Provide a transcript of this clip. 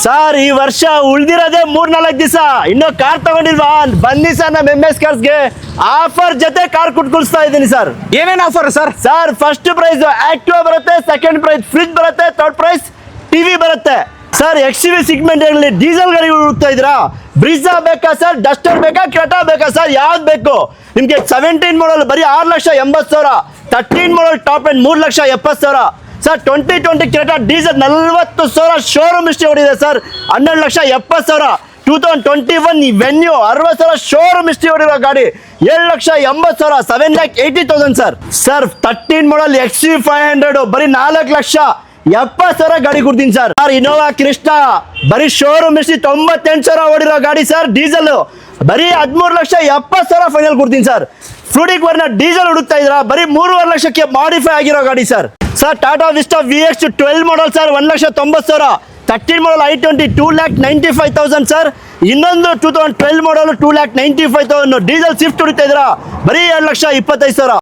Sir ಈ ವರ್ಷ ಉಳ್ದಿರೋದೇ 3-4 ದಿವಸ ಇನ್ನೂ ಕಾರ್ ತಗೊಂಡಿಲ್ವಾ? ಬನ್ನಿ ಸರ್ ನಮ್ಮ MS ಕಾರ್ಸ್ಗೆ ಆಫರ್ ಜೊತೆ ಕಾರ್ ಕುಟ್ಕೊಳ್ಸ್ತಾ ಇದ್ದೀನಿ ಸರ್. ಏನೇನು offer sir? Sir first prize Activa ಬರುತ್ತೆ, ಸೆಕೆಂಡ್ ಪ್ರೈಸ್ ಫ್ರಿಜ್ ಬರುತ್ತೆ, ಥರ್ಡ್ ಪ್ರೈಸ್ ಟಿವಿ ಬರುತ್ತೆ. ಸರ್ XUV ಸೆಗ್ಮೆಂಟ್ ಅಲ್ಲಿ ಡೀಸೆಲ್ ಗಾಡಿ ಹುಡುಕ್ತಾ ಇದ್ದೀರಾ? ಬ್ರಿಜಾ ಬೇಕಾ ಸರ್, ಡಸ್ಟರ್ ಬೇಕಾ, ಕ್ರೆಟಾ ಬೇಕಾ ಸರ್, ಯಾವ್ದು ಬೇಕು ನಿಮಗೆ? 17 ಮಾಡಲ್ ಬರೀ 6,80,000, 13 model top end 3,70,000 sir. 2020 Creta diesel 40,000 showroom history ಹೊಡಿದೆ ಸರ್. 12,70,000. 2021 ವೆನ್ಯೂ 60,000 ಶೋರೂಮ್ ಹಿಸ್ಟ್ರಿ ಹೊಡಿರೋ ಗಾಡಿ 7,80,000, 7,80,000 ಸರ್. ಸರ್ 13 ಮಾಡಲ್ XUV 500 ಬರೀ 4,70,000 ಗಾಡಿ ಕೊಡ್ತೀನಿ ಸರ್. ಇನೋವಾ ಕ್ರಿಸ್ಟಾ ಬರೀ ಶೋರೂಮ್ ಹಿಸ್ಟ್ರಿ 98,000 ಓಡಿರೋ ಗಾಡಿ ಸರ್. ಡೀಸೆಲ್ ಬರೀ 13,70,000 ಫೈನಲ್ ಕೊಡ್ತೀನಿ ಸರ್. ಫ್ರೂಟಿಕ್ ವರ್ನ ಡೀಸೆಲ್ ಹುಡುಕ್ತಾ ಇದ್ರ ಬರೀ 3.5 ಲಕ್ಷಕ್ಕೆ ಮಾಡಿಫೈ ಆಗಿರೋ ಗಾಡಿ sir. Sir Tata Vista VX 12 model sir 1,90,000. 13 ಮಾಡಲ್ i20 2,95,000 ಸರ್. ಇನ್ನೊಂದು 2012 ಮಾಡಲ್ 2,95,000 ಡೀಸೆಲ್ ಸ್ವಿಫ್ಟ್ ಹುಡುಕ್ತಾ ಇದ್ರ ಬರೀ 2,25,000.